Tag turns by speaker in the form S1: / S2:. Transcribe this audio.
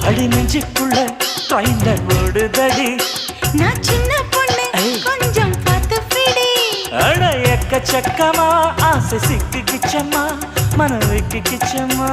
S1: அடி நெஞ்சுக்குள்ள ட்ரெயின்ல ஓடுதடி
S2: நான் சின்ன பொண்ணு கொஞ்சம் பார்த்து பிடி
S1: அட எக்கச்சக்கமா ஆசை சிக்கிக்கிச்சம்மா மனம் வைக்கிச்சம்மா